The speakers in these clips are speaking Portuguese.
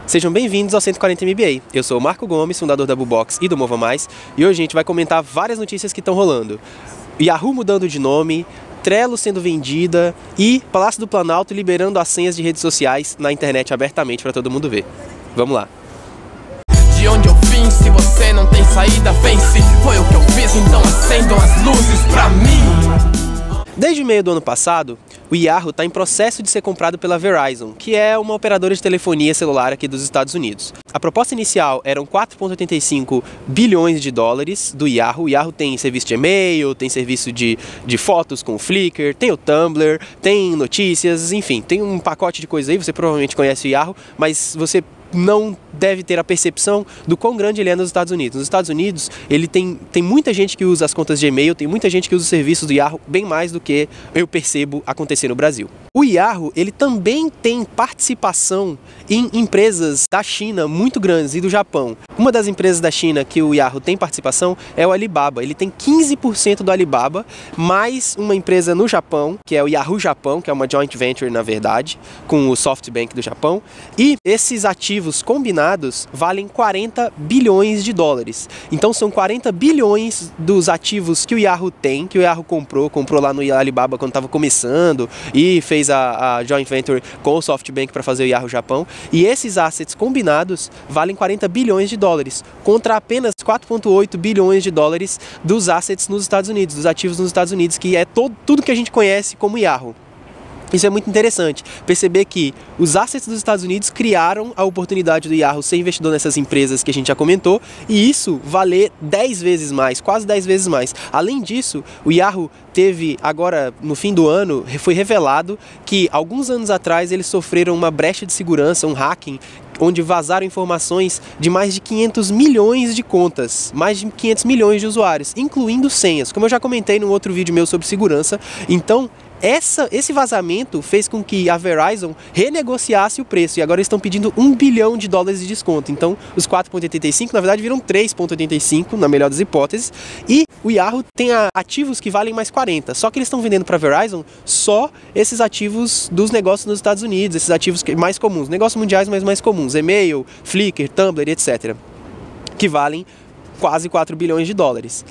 Sejam bem-vindos ao 140 MBA. Eu sou o Marco Gomes, fundador da Bubox e do Mova Mais, e hoje a gente vai comentar várias notícias que estão rolando. Yahoo mudando de nome, Trello sendo vendida e Palácio do Planalto liberando as senhas de redes sociais na internet abertamente para todo mundo ver. Vamos lá. De onde eu vim, se você não tem saída, vence. Foi o que eu fiz, então acendam as luzes pra mim. Desde o meio do ano passado, o Yahoo está em processo de ser comprado pela Verizon, que é uma operadora de telefonia celular aqui dos Estados Unidos. A proposta inicial eram 4,85 bilhões de dólares do Yahoo. O Yahoo tem serviço de e-mail, tem serviço de fotos com o Flickr, tem o Tumblr, tem notícias, enfim, tem um pacote de coisas aí. Você provavelmente conhece o Yahoo, mas você não deve ter a percepção do quão grande ele é nos Estados Unidos. Nos Estados Unidos, ele tem muita gente que usa as contas de e-mail, tem muita gente que usa os serviços do Yahoo, bem mais do que eu percebo acontecer no Brasil. O Yahoo, ele também tem participação em empresas da China muito grandes e do Japão. Uma das empresas da China que o Yahoo tem participação é o Alibaba. Ele tem 15% do Alibaba, mais uma empresa no Japão, que é o Yahoo Japão, que é uma joint venture, na verdade, com o SoftBank do Japão. E esses ativos combinados valem 40 bilhões de dólares. Então são 40 bilhões dos ativos que o Yahoo tem, que o Yahoo comprou lá no Alibaba quando estava começando e fez a joint venture com o SoftBank para fazer o Yahoo Japão. E esses assets combinados valem 40 bilhões de dólares, contra apenas 4,8 bilhões de dólares dos assets nos Estados Unidos, dos ativos nos Estados Unidos, que é tudo que a gente conhece como Yahoo. Isso é muito interessante, perceber que os assets dos Estados Unidos criaram a oportunidade do Yahoo ser investidor nessas empresas que a gente já comentou, e isso valer 10 vezes mais, quase 10 vezes mais. Além disso, o Yahoo teve, agora no fim do ano, foi revelado que alguns anos atrás eles sofreram uma brecha de segurança, um hacking, onde vazaram informações de mais de 500 milhões de contas, mais de 500 milhões de usuários, incluindo senhas, como eu já comentei num outro vídeo meu sobre segurança. Então, esse vazamento fez com que a Verizon renegociasse o preço, e agora eles estão pedindo 1 bilhão de dólares de desconto. Então, os 4,85 na verdade viram 3,85 na melhor das hipóteses, e o Yahoo tem ativos que valem mais 40, só que eles estão vendendo para a Verizon só esses ativos dos negócios nos Estados Unidos, esses ativos mais comuns, negócios mundiais, mas mais comuns, e-mail, Flickr, Tumblr, etc., que valem quase 4 bilhões de dólares.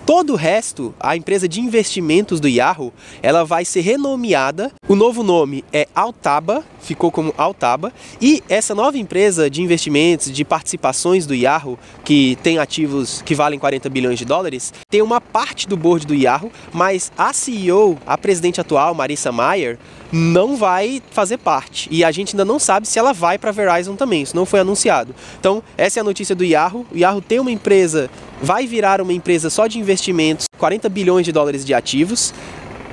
Todo o resto, a empresa de investimentos do Yahoo, ela vai ser renomeada. O novo nome é Altaba, ficou como Altaba, e essa nova empresa de investimentos, de participações do Yahoo, que tem ativos que valem 40 bilhões de dólares, tem uma parte do board do Yahoo, mas a CEO, a presidente atual, Marissa Mayer, não vai fazer parte, e a gente ainda não sabe se ela vai para a Verizon também, isso não foi anunciado. Então, essa é a notícia do Yahoo. O Yahoo tem uma empresa, vai virar uma empresa só de investimentos, 40 bilhões de dólares de ativos.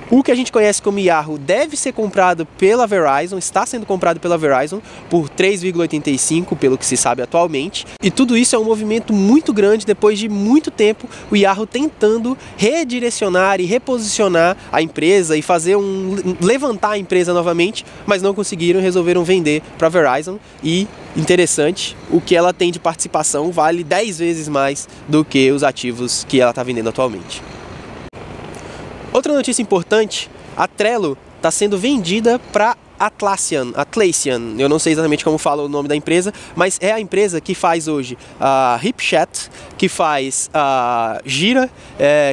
O que a gente conhece como Yahoo deve ser comprado pela Verizon, está sendo comprado pela Verizon por 3,85, pelo que se sabe atualmente. E tudo isso é um movimento muito grande depois de muito tempo o Yahoo tentando redirecionar e reposicionar a empresa e fazer levantar a empresa novamente, mas não conseguiram, resolveram vender para a Verizon. E interessante, o que ela tem de participação vale 10 vezes mais do que os ativos que ela está vendendo atualmente. Outra notícia importante, a Trello está sendo vendida para Atlassian, eu não sei exatamente como fala o nome da empresa, mas é a empresa que faz hoje a HipChat, que faz a Jira,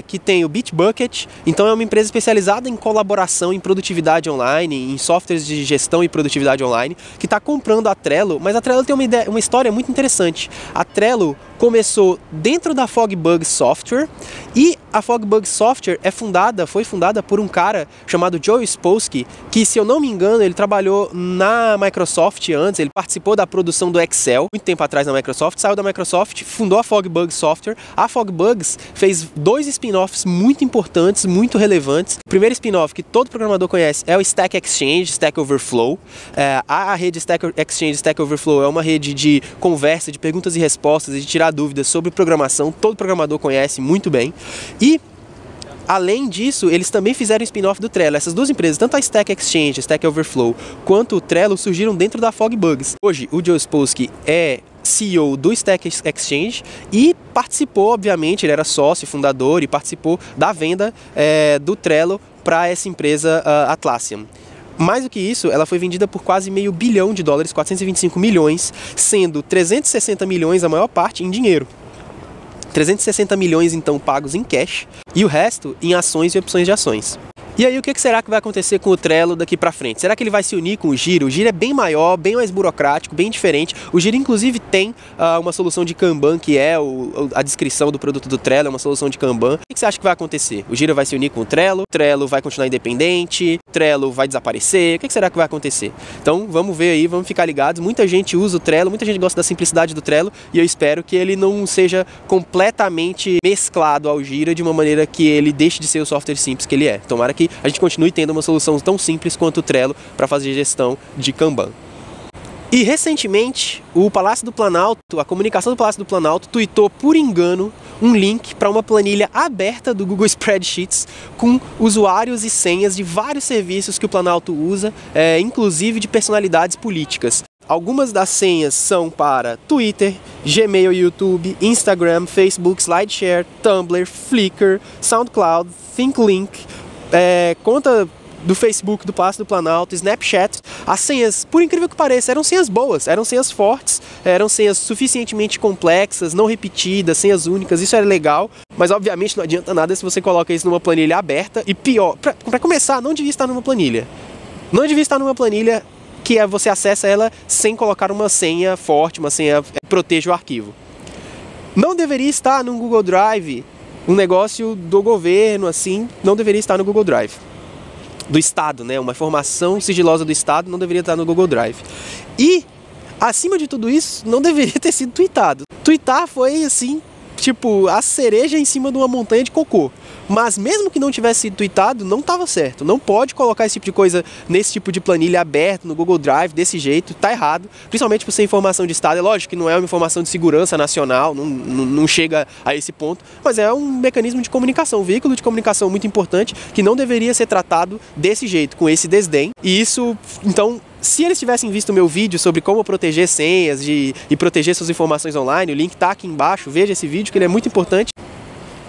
que tem o Bitbucket. Então é uma empresa especializada em colaboração, em produtividade online, em softwares de gestão e produtividade online, que está comprando a Trello. Mas a Trello tem uma história muito interessante. A Trello começou dentro da Fogbug Software, e a Fogbug Software foi fundada por um cara chamado Joe Spolsky, que, se eu não me engano, ele trabalhou na Microsoft antes, ele participou da produção do Excel, muito tempo atrás na Microsoft, saiu da Microsoft, fundou a Fogbug Software. A Fogbugs fez 2 spin-offs muito importantes, muito relevantes. O primeiro spin-off que todo programador conhece é o Stack Exchange, Stack Overflow. A rede Stack Exchange, Stack Overflow é uma rede de conversa, de perguntas e respostas e de tirar dúvidas sobre programação, todo programador conhece muito bem. E além disso, eles também fizeram um spin-off do Trello. Essas duas empresas, tanto a Stack Exchange, Stack Overflow, quanto o Trello, surgiram dentro da Fogbugs. Hoje, o Joe Spolsky é CEO do Stack Exchange e participou, obviamente, ele era sócio, fundador, e participou da venda do Trello para essa empresa Atlassian. Mais do que isso, ela foi vendida por quase $500 milhão, 425 milhões, sendo 360 milhões a maior parte em dinheiro. 360 milhões então pagos em cash e o resto em ações e opções de ações. E aí, o que será que vai acontecer com o Trello daqui pra frente? Será que ele vai se unir com o Gira? O Gira é bem maior, bem mais burocrático, bem diferente. O Gira, inclusive, tem uma solução de Kanban, que é a descrição do produto do Trello, é uma solução de Kanban. O que você acha que vai acontecer? O Gira vai se unir com o Trello vai continuar independente, o Trello vai desaparecer, o que será que vai acontecer? Então, vamos ver aí, vamos ficar ligados. Muita gente usa o Trello, muita gente gosta da simplicidade do Trello, e eu espero que ele não seja completamente mesclado ao Gira de uma maneira que ele deixe de ser o software simples que ele é. Tomara que a gente continue tendo uma solução tão simples quanto o Trello para fazer gestão de Kanban. E recentemente, o Palácio do Planalto, a comunicação do Palácio do Planalto, tweetou por engano um link para uma planilha aberta do Google Spreadsheets com usuários e senhas de vários serviços que o Planalto usa, inclusive de personalidades políticas. Algumas das senhas são para Twitter, Gmail, YouTube, Instagram, Facebook, SlideShare, Tumblr, Flickr, SoundCloud, ThinkLink, conta do Facebook do Palácio do Planalto, Snapchat. As senhas, por incrível que pareça, eram senhas boas, eram senhas fortes, eram senhas suficientemente complexas, não repetidas, senhas únicas, isso era legal, mas obviamente não adianta nada se você coloca isso numa planilha aberta, e pior, para começar, não devia estar numa planilha. Não devia estar numa planilha que você acessa ela sem colocar uma senha forte, uma senha que proteja o arquivo. Não deveria estar no Google Drive. Um negócio do governo, assim, não deveria estar no Google Drive. Do Estado, né? Uma informação sigilosa do Estado não deveria estar no Google Drive. E, acima de tudo isso, não deveria ter sido tweetado. Tweetar foi, assim, tipo, a cereja em cima de uma montanha de cocô. Mas mesmo que não tivesse sido tweetado, não estava certo. Não pode colocar esse tipo de coisa nesse tipo de planilha aberta no Google Drive desse jeito, tá errado. Principalmente por ser informação de Estado. É lógico que não é uma informação de segurança nacional, não chega a esse ponto, mas é um mecanismo de comunicação, um veículo de comunicação muito importante que não deveria ser tratado desse jeito, com esse desdém. E isso, então, se eles tivessem visto o meu vídeo sobre como proteger senhas e proteger suas informações online, o link tá aqui embaixo, veja esse vídeo que ele é muito importante.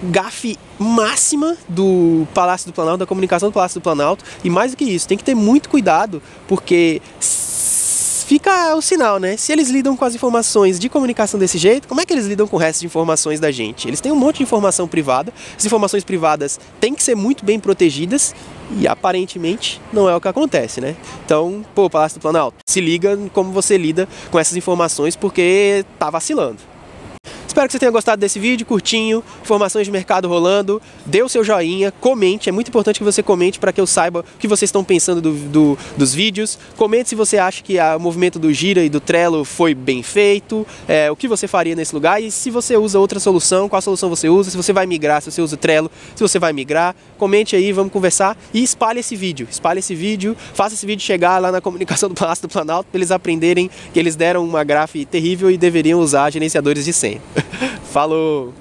Gafe máxima do Palácio do Planalto, da comunicação do Palácio do Planalto, e mais do que isso, tem que ter muito cuidado, porque fica o sinal, né? Se eles lidam com as informações de comunicação desse jeito, como é que eles lidam com o resto de informações da gente? Eles têm um monte de informação privada, as informações privadas têm que ser muito bem protegidas, e aparentemente não é o que acontece, né? Então, pô, Palácio do Planalto, se liga como você lida com essas informações, porque tá vacilando. Espero que você tenha gostado desse vídeo, curtinho, informações de mercado rolando, dê o seu joinha, comente, é muito importante que você comente para que eu saiba o que vocês estão pensando dos vídeos, comente se você acha que o movimento do Gira e do Trello foi bem feito, o que você faria nesse lugar, e se você usa outra solução, qual solução você usa, se você vai migrar, se você usa o Trello, se você vai migrar, comente aí, vamos conversar e espalhe esse vídeo, faça esse vídeo chegar lá na comunicação do Palácio do Planalto para eles aprenderem que eles deram uma gafe terrível e deveriam usar gerenciadores de senha. Falou!